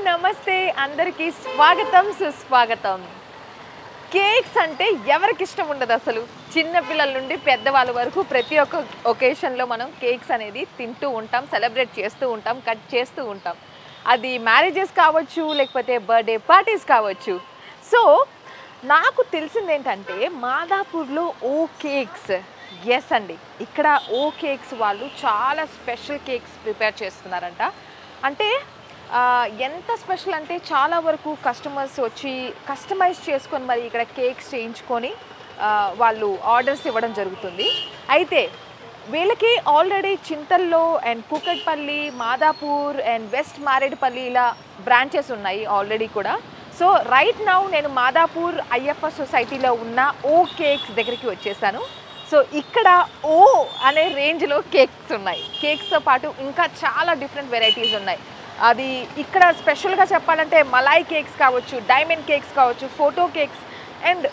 నమస్తే అందరికీ స్వాగతం సుస్వాగతం. కేక్స్ అంటే ఎవరికి ఇష్టం ఉండదు అసలు. చిన్న పిల్లల నుండి పెద్దవాళ్ళ వరకు ప్రతి ఒక్క ఒకేషన్లో మనం కేక్స్ అనేది తింటూ ఉంటాం, సెలబ్రేట్ చేస్తూ ఉంటాం, కట్ చేస్తూ ఉంటాం. అది మ్యారేజెస్ కావచ్చు, లేకపోతే బర్త్డే పార్టీస్ కావచ్చు. సో నాకు తెలిసింది ఏంటంటే మాదాపూర్లో ఓ కేక్స్, ఎస్ అండి, ఇక్కడ ఓ కేక్స్ వాళ్ళు చాలా స్పెషల్ కేక్స్ ప్రిపేర్ చేస్తున్నారంట. అంటే ఎంత స్పెషల్ అంటే చాలా వరకు కస్టమర్స్ వచ్చి కస్టమైజ్ చేసుకొని మరి ఇక్కడ కేక్స్ చేయించుకొని వాళ్ళు ఆర్డర్స్ ఇవ్వడం జరుగుతుంది. అయితే వీళ్ళకి ఆల్రెడీ చింతల్లో and Kukatpally, Madhapur and west Marredpally ఇలా బ్రాంచెస్ ఉన్నాయి ఆల్రెడీ కూడా. సో రైట్ నౌ నేను మాదాపూర్ అయ్యప్ప సొసైటీలో ఉన్న ఓ కేక్స్ దగ్గరికి వచ్చేసాను. సో ఇక్కడ ఓ అనే రేంజ్లో కేక్స్ ఉన్నాయి. కేక్స్తో పాటు ఇంకా చాలా డిఫరెంట్ వెరైటీస్ ఉన్నాయి. అది ఇక్కడ స్పెషల్గా చెప్పాలంటే మలాయ్ కేక్స్ కావచ్చు, డైమండ్ కేక్స్ కావచ్చు, ఫోటో కేక్స్ అండ్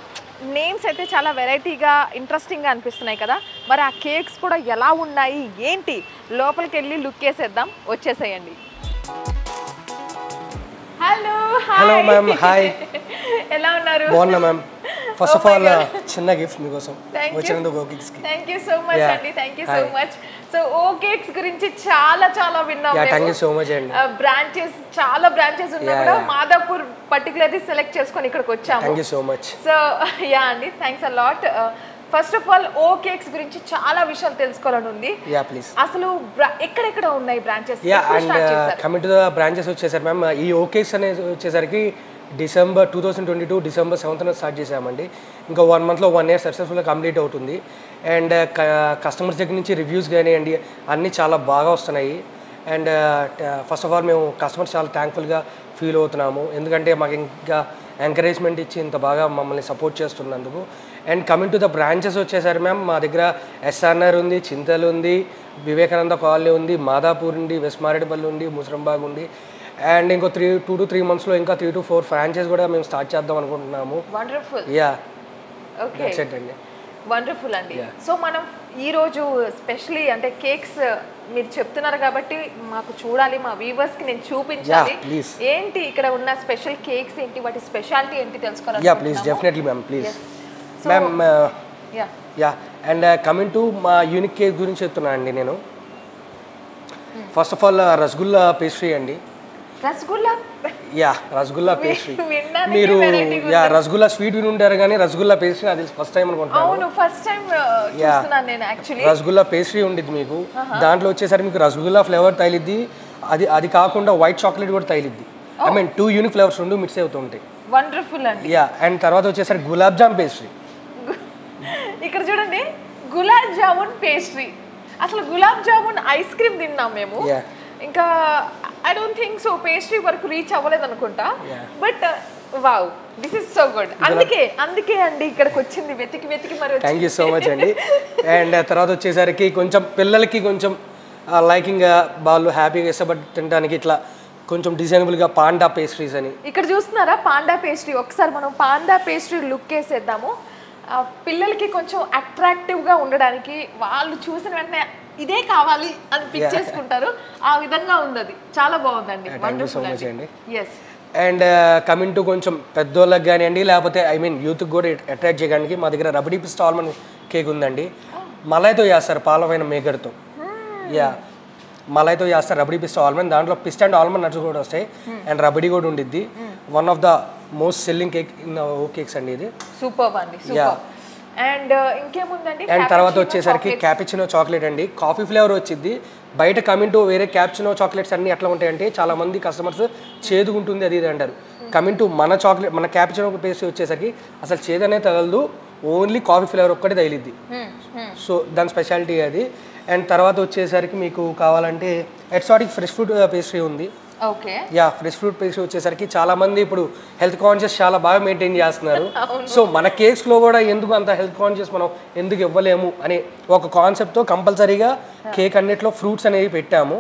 నేమ్స్ అయితే చాలా వెరైటీగా ఇంట్రెస్టింగ్గా అనిపిస్తున్నాయి కదా. మరి ఆ కేక్స్ కూడా ఎలా ఉన్నాయి ఏంటి లోపలికి వెళ్ళి లుక్ వేసేద్దాం, వచ్చేసేయండి. Hello hello ma'am, hi. ఎలా ఉన్నారు? బాగున్నా మ్యామ్. ఫస్ట్ ఆఫ్ ఆల్ చిన్న గిఫ్ట్ మీకోసం వచ్చినందుకు ఓ కేక్స్ కి. థ్యాంక్ యూ సో మచ్ అండి, thank you so much. So O Cakes గురించి చాలా విన్నాం. థ్యాంక్ యూ సో మచ్ అండి. బ్రాంచెస్ చాలా బ్రాంచెస్ ఉన్నా కూడా మాదాపూర్ పర్టికులర్లీ సెలెక్ట్ చేసుకొని ఇక్కడికి వచ్చాము. Thank you so much. So yeah అండి, thanks a lot. First of all O Cakes గురించి చాలా విషయాలు తెలుసుకోవాలని ఉంది. Yeah please. అసలు ఎక్కడెక్కడ ఉన్నాయి branches? Yeah and coming to the branches వచ్చేసరి మ్యామ్, ఈ ఓ కేక్స్ అనేది వచ్చేసరికి డిసెంబర్ 2022 డిసెంబర్ 7th స్టార్ట్ చేసామండి. ఇంకా 1 monthలో 1 year సక్సెస్ఫుల్గా కంప్లీట్ అవుతుంది. అండ్ కస్టమర్స్ దగ్గర నుంచి రివ్యూస్ కానివ్వండి అన్నీ చాలా బాగా వస్తున్నాయి. అండ్ ఫస్ట్ ఆఫ్ ఆల్ మేము కస్టమర్స్ చాలా థ్యాంక్ఫుల్గా ఫీల్ అవుతున్నాము, ఎందుకంటే మాకు ఇంకా ఎంకరేజ్మెంట్ ఇచ్చి ఇంత బాగా మమ్మల్ని సపోర్ట్ చేస్తున్నందుకు. And coming to the branches వచ్చేసరి మ్యామ్, మా దగ్గర ఎస్ఆర్ఆర్ ఉంది, చింతల్ ఉంది, వివేకానంద కాలనీ ఉంది, మాదాపూర్ ఉంది, వెస్ట్ మారేడుపల్లి ఉంది, ముసరంబాగ్ ఉంది. అండ్ ఇంకో 2 to 3 monthsలో ఇంకా 3 to 4 ఫ్రాంచైజ్ కూడా మేము స్టార్ట్ చేద్దాం అనుకుంటున్నాము. Wonderful. Yeah okay, that's it అండి. వండర్ఫుల్ అండి. సో మనం ఈరోజు స్పెషలీ అంటే కేక్స్ మీరు చెప్తున్నారు కాబట్టి మాకు చూడాలి, మా వ్యూవర్స్కి నేను చూపించాలి. ఏంటి ఇక్కడ ఉన్న స్పెషల్ కేక్స్ ఏంటి, వాటి స్పెషాలిటీ ఏంటి తెలుసుకోవాలి. Yeah please, definitely ma'am, please ma'am. Yeah and coming to మా యూనిక్ కేక్ గురించి చెప్తున్నాను అండి నేను. First of all rasgulla pastry అండి. రసగుల్లా? Yeah rasgulla pastry. మీరు యా రసగుల్లా స్వీట్ విని ఉంటారు కానీ రసగుల్లా పేస్ట్రీ అది ఫస్ట్ టైం అనుకుంటున్నాను. అవును, ఫస్ట్ టైం చూస్తున్నాను నేను యాక్చువల్లీ. రసగుల్లా పేస్ట్రీ ఉండిద్ది మీకు, దాంట్లో వచ్చేసరికి మీకు రసగుల్లా ఫ్లేవర్ తగిలిద్ది, అది కాకుండా వైట్ చాక్లెట్ కూడా తగిలిద్ది. ఐ మీన్ 2 యూనిక్ ఫ్లేవర్స్ రెండు మిక్స్ అవుతూ ఉంటాయి. వండర్ఫుల్ అండి. యా అండ్ తర్వాత వచ్చేసరికి గులాబ్ జామ్ పేస్ట్రీ. ఇక్కడ చూడండి, గులాబ్ జామున్ పేస్ట్రీ. అసలు గులాబ్ జామున్ ఐస్ క్రీమ్ తిన్నాం మేము, ఇంకా I don't think so pastry వరకు రీచ్ అవ్వలేదు అనుకుంటా. But wow, this is so good. అందుకే అండి ఇక్కడికి వచ్చింది, వెతికి మరి. థ్యాంక్ యూ సో మచ్ అండి. అండ్ తర్వాత వచ్చేసరికి కొంచెం పిల్లలకి కొంచెం లైకింగ్ వాళ్ళు హ్యాపీగా ఇష్టపడి తినడానికి ఇట్లా కొంచెం డిజైనబుల్గా పాండా పేస్ట్రీస్ అని. ఇక్కడ చూస్తున్నారా పాండా పేస్ట్రీ? ఒకసారి మనం పాండా పేస్ట్రీ లుక్ వేసేద్దాము. పిల్లలకి కొంచెం అట్రాక్టివ్గా ఉండడానికి, వాళ్ళు చూసిన వెంటనే ఇదే కావాలి అని పిక్ చేసుకుంటారు, ఆ విధంగా ఉంది. అది చాలా బాగుందండి. అండ్ కమింగ్ టు కొంచెం పెద్దోళ్ళకి కానివ్వండి, లేకపోతే ఐ మీన్ యూత్కి కూడా అట్రాక్ట్ చేయడానికి మా దగ్గర రబడీ పిస్తా ఆల్మండ్ కేక్ ఉందండి. మలైతో చేస్తారు, పాలమైన మేకర్తో. యా మలైతో చేస్తారు రబడీ పిస్తా ఆల్మండ్. దాంట్లో పిస్తా అండ్ ఆల్మండ్ నట్స్ కూడా వస్తాయి అండ్ రబడీ కూడా ఉండిద్ది. One of the most selling cake in O cakes అండి ఇది. సూపర్ అండి, సూపర్. అండ్ ఇంకేముందండి? అండ్ తర్వాత వచ్చేసరికి క్యాపుచినో చాక్లెట్ అండి, కాఫీ ఫ్లేవర్ వచ్చింది. బయట కమింగ్ టు వేరే క్యాపుచినో చాక్లెట్స్ అన్ని ఎట్లా ఉంటాయంటే చాలా మంది కస్టమర్స్ చేదుగుంటుంది అది ఇది అంటారు. కమింగ్ టు మన చాక్లెట్, మన క్యాపుచినో పేస్ట్రీ వచ్చేసరికి అసలు చేదనే తగలదు, ఓన్లీ కాఫీ ఫ్లేవర్ ఒక్కటే తగిలిద్ది. సో దాని స్పెషాలిటీ అది. అండ్ తర్వాత వచ్చేసరికి మీకు కావాలంటే ఎక్సాటిక్ ఫ్రెష్ ఫ్రూట్ పేస్ట్రీ ఉంది. Okay. Yeah fresh fruit pastry వచ్చేసరికి చాలా మంది ఇప్పుడు హెల్త్ కాన్షియస్ చాలా బాగా మెయింటైన్ చేస్తున్నారు. సో మన కేక్స్లో కూడా ఎందుకు అంత హెల్త్ కాన్షియస్ మనం ఎందుకు ఇవ్వలేము అనే ఒక కాన్సెప్ట్తో కంపల్సరీగా కేక్ అన్నిట్లో ఫ్రూట్స్ అనేవి పెట్టాము.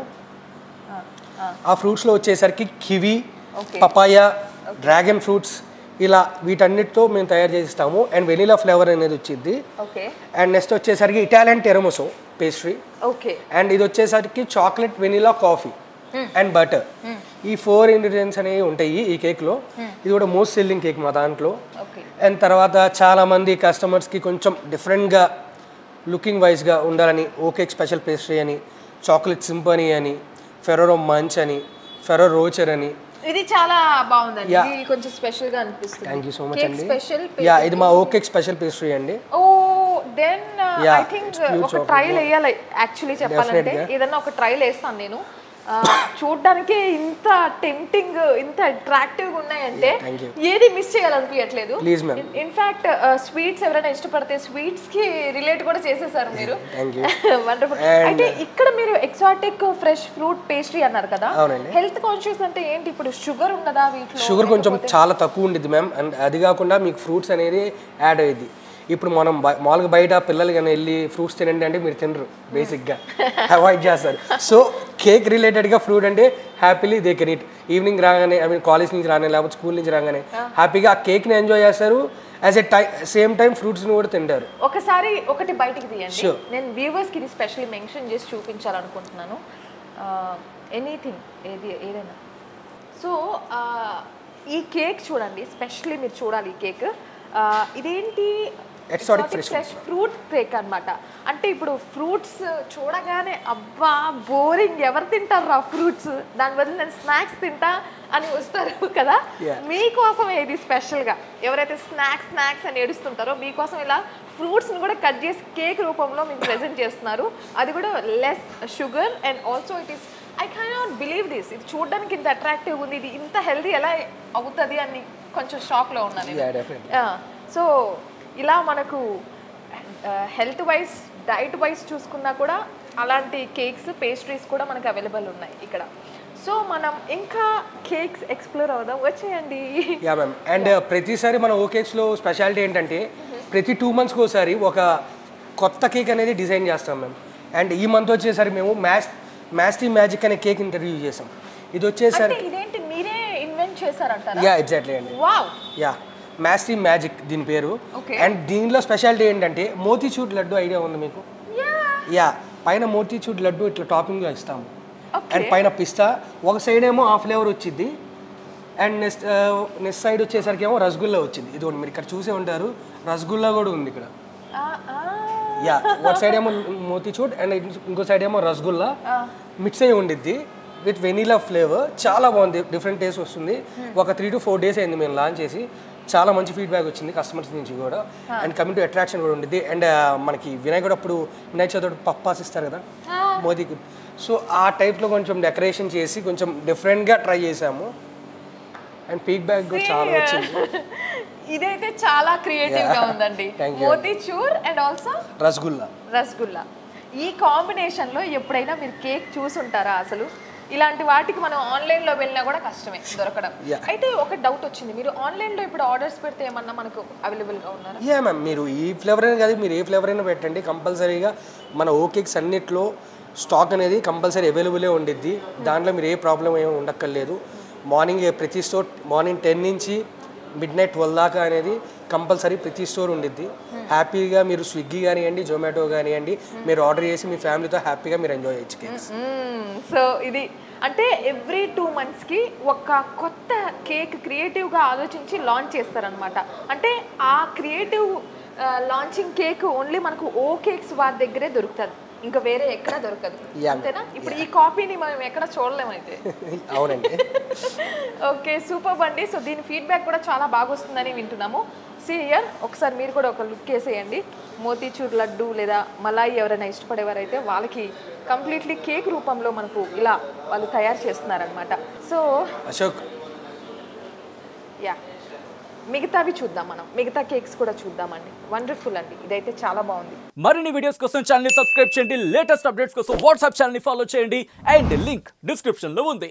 ఆ ఫ్రూట్స్లో వచ్చేసరికి కివి, పపాయ, డ్రాగన్ ఫ్రూట్స్ ఇలా వీటన్నిటితో మేము తయారు చేసిస్తాము. అండ్ వెనీలా ఫ్లేవర్ అనేది వచ్చింది. అండ్ నెక్స్ట్ వచ్చేసరికి ఇటాలియన్ టెరమోసో పేస్ట్రీ. అండ్ ఇది వచ్చేసరికి chocolate vanilla coffee and butter. ఈ 4 ఇంగ్రీడియంట్స్ అనేవి ఉంటాయి ఈ కేక్లో. ఇది కూడా మోస్ట్ సెల్లింగ్ కేక్ మా దాంట్లో. అండ్ తర్వాత చాలామంది కస్టమర్స్కి కొంచెం డిఫరెంట్గా లుకింగ్ వైజ్గా ఉండాలని ఓకేక్ స్పెషల్ పేస్ట్రీ అని, చాక్లెట్ సింపనీ అని, ఫెరోరో మంచ్ అని, ఫెరో రోచర్ అని. ఇది చాలా బాగుందండి. ఇది కొంచెం స్పెషల్ గా అనిపిస్తుంది. థాంక్యూ సో మచ్ అండి. స్పెషల్ ఇది మా ఓకేక్ స్పెషల్ పేస్ట్రీ అండి. ఓ దెన్ ఐ థింక్ ఒక ట్రైల్ వేయాలి యాక్చువల్లీ చెప్పాలంటే. ఏదన్నా ఒక ట్రైల్ వేస్తాను నేను. చూడడానికి ఇంత టెంప్టింగ్, ఇంత అట్రాక్టివ్ గా ఉన్నాయంటే ఏది మిస్ చేయాలనిపించట్లేదు. ఇన్ఫాక్ట్ స్వీట్స్ ఎవరైనా ఇష్టపడితే స్వీట్స్ కి రిలేట్ కూడా చేసేసారు మీరు. వండర్ఫుల్. అయితే ఇక్కడ మీరు ఎగ్జాటిక్ ఫ్రెష్ ఫ్రూట్ పేస్ట్రీ అన్నారు కదా, హెల్త్ కాన్షియస్ అంటే ఏంటి? ఇప్పుడు షుగర్ ఉండదా వీటిలో? షుగర్ కొంచెం చాలా తక్కువ ఉండేది మ్యామ్. అండ్ అది కాకుండా మీకు ఫ్రూట్స్ అనేది యాడ్ అయ్యింది. ఇప్పుడు మనం మామూలుగా బయట పిల్లలు కానీ వెళ్ళి ఫ్రూట్స్ తినండి అంటే మీరు తినరు, బేసిక్గా అవాయిడ్ చేస్తారు. సో కేక్ రిలేటెడ్గా ఫ్రూట్ అంటే happily they can eat. Evening రాగానే, ఐ మీన్ కాలేజ్ నుంచి రాగానే లేకపోతే స్కూల్ నుంచి రాగానే హ్యాపీగా ఆ కేక్ని ఎంజాయ్ చేస్తారు. యాజ్ ఎ సేమ్ టైం ఫ్రూట్స్ని కూడా తింటారు. ఒకసారి ఒకటి బయటికి తీయండి. నేను వ్యూవర్స్కి ఇది స్పెషల్లీ మెన్షన్ చేసి చూపించాలనుకుంటున్నాను. ఎనీథింగ్ ఏదైనా. సో ఈ కేక్ చూడండి, స్పెషల్లీ మీరు చూడాలి ఈ కేక్. ఇదేంటి? ఎక్సాటిక్ ఫ్రెష్ ఫ్రూట్ కేక్ అన్నమాట. అంటే ఇప్పుడు ఫ్రూట్స్ చూడగానే అబ్బా బోరింగ్, ఎవరు తింటారు ఆ ఫ్రూట్స్, దాని బదులు నేను స్నాక్స్ తింటా అని వస్తారు కదా. మీకోసం ఇది స్పెషల్గా ఎవరైతే స్నాక్స్ అని ఏడుస్తుంటారో మీకోసం ఇలా ఫ్రూట్స్ని కూడా కట్ చేసి కేక్ రూపంలో మీకు ప్రెజెంట్ చేస్తున్నారు. అది కూడా less sugar and also it is, I cannot believe this. ఇది చూడడానికి ఇంత అట్రాక్టివ్ ఉంది, ఇది ఇంత హెల్దీ ఎలా అవుతుంది అని కొంచెం షాక్లో ఉన్నాను. సో ఇలా మనకు హెల్త్ వైజ్, డైట్ వైజ్ చూసుకున్నా కూడా అలాంటి కేక్స్, పేస్ట్రీస్ కూడా మనకు అవైలబుల్ ఉన్నాయి ఇక్కడ. సో మనం ఇంకా కేక్స్ ఎక్స్ప్లోర్ అవుదాం, వచ్చేయండి. Yeah ma'am. అండ్ ప్రతిసారి మన ఓకేక్స్లో స్పెషాలిటీ ఏంటంటే ప్రతి 2 monthsకి ఒకసారి ఒక కొత్త కేక్ అనేది డిజైన్ చేస్తాం మ్యామ్. అండ్ ఈ మంత్ వచ్చేసరి మేము మ్యాస్టీ మ్యాజిక్ అనే కేక్ ఇంట్రడ్యూస్ చేసాం. ఇది వచ్చేసరి ఇదేంటి మీరే ఇన్వెంట్ చేశారంటారా? యా ఎగ్జాక్ట్లీ అండి. వావ్. యా మ్యాస్టీ మ్యాజిక్ దీని పేరు. అండ్ దీనిలో స్పెషాలిటీ ఏంటంటే మోతీచూర్ లడ్డు ఐడియా ఉంది మీకు? యా, పైన మోతీచూర్ లడ్డు ఇట్లా టాపింగ్లో ఇస్తాము. అండ్ పైన పిస్తా, ఒక సైడ్ ఏమో ఆ ఫ్లేవర్ వచ్చింది. అండ్ నెక్స్ట్ సైడ్ వచ్చేసరికి ఏమో రసగుల్లా వచ్చింది. ఇది మీరు ఇక్కడ చూసే ఉంటారు, రసగుల్లా కూడా ఉంది ఇక్కడ. యా, ఒక సైడ్ ఏమో మోతీచూర్ అండ్ ఇంకో సైడ్ ఏమో రసగుల్లా మిక్స్ అయ్యి ఉండిద్ది విత్ వెనీలా ఫ్లేవర్. చాలా బాగుంది, డిఫరెంట్ టేస్ట్ వస్తుంది. ఒక 3 to 4 days అయింది మేము లాంచ్ చేసి. చాలా మంచి ఫీడ్బ్యాక్ వచ్చింది కస్టమర్స్ నుంచి కూడా. అండ్ కమింగ్ టు అట్రాక్షన్ కూడా ఉంటుంది. అండ్ మనకి వినాయకుడు అప్పుడు వినాయక చవితి పప్పాస్ ఇస్తారు కదా మోదీకి, సో ఆ టైప్లో కొంచెం డెకరేషన్ చేసి కొంచెం డిఫరెంట్గా ట్రై చేసాము. అండ్ ఫీడ్బ్యాక్ కూడా చాలా వచ్చింది. ఇదైతే చాలా క్రియేటివ్ గా ఉందండి. Motichoor and also rasgulla. ఈ కాంబినేషన్ లో ఎప్పుడైనా మీరు కేక్ చూసుంటారా? అసలు ఇలాంటి వాటికి మనం ఆన్లైన్లో వెళ్ళినా కూడా కష్టమే దొరకడం. అయితే ఒక డౌట్ వచ్చింది, మీరు ఆన్లైన్లో ఇప్పుడు ఆర్డర్స్ పెడితే ఏమన్నా మనకు అవైలబుల్గా ఉన్నారా? యా మ్యామ్, మీరు ఈ ఫ్లేవర్ అయినా కాదు, మీరు ఏ ఫ్లేవర్ అయినా పెట్టండి, కంపల్సరీగా మన ఓకేక్స్ అన్నిట్లో స్టాక్ అనేది కంపల్సరీ అవైలబులే ఉండిద్ది. దాంట్లో మీరు ఏ ప్రాబ్లం ఏమి ఉండక్కర్లేదు. మార్నింగ్ ప్రతి స్టోర్ మార్నింగ్ 10 నుంచి midnight 12 దాకా అనేది కంపల్సరీ ప్రతి స్టోర్ ఉండిద్ది. హ్యాపీగా మీరు స్విగ్గీ కానివ్వండి, జొమాటో కానివ్వండి, మీరు ఆర్డర్ చేసి మీ ఫ్యామిలీతో హ్యాపీగా మీరు ఎంజాయ్ చేయొచ్చు కేక్స్. సో ఇది అంటే ఎవ్రీ 2 monthsకి ఒక కొత్త కేక్ క్రియేటివ్గా ఆలోచించి లాంచ్ చేస్తారనమాట. అంటే ఆ క్రియేటివ్ లాంచింగ్ కేక్ ఓన్లీ మనకు ఓ కేక్స్ వారి దగ్గరే దొరుకుతుంది, ఇంకా వేరే ఎక్కడ దొరకదు, అంతేనా? ఇప్పుడు ఈ కాపీని మనం ఎక్కడ చూడలేము అయితే. అవునండి. ఓకే, సూపర్ అండి. సో దీని ఫీడ్బ్యాక్ కూడా చాలా బాగా వస్తుందని వింటున్నాము. సీ హియర్, ఒకసారి మీరు కూడా ఒక లుక్ వేసేయండి. మోతీచూర్ లడ్డు లేదా మలాయి ఎవరైనా ఇష్టపడేవారైతే వాళ్ళకి కంప్లీట్లీ కేక్ రూపంలో మనకు ఇలా వాళ్ళు తయారు చేస్తున్నారనమాట. సో అశోక్, యా, మిగతావి చూద్దాం, మనం మిగతా కేక్స్ కూడా చూద్దామండి. వండర్ఫుల్ అండి, ఇదైతే చాలా బాగుంది. మరిన్ని వీడియోస్ కోసం ఛానల్ ని సబ్స్క్రైబ్ చేయండి, లేటెస్ట్ అప్డేట్స్ కోసం వాట్సాప్ ఛానల్ ని ఫాలో చేయండి, అండ్ లింక్ డిస్క్రిప్షన్ లో ఉంది.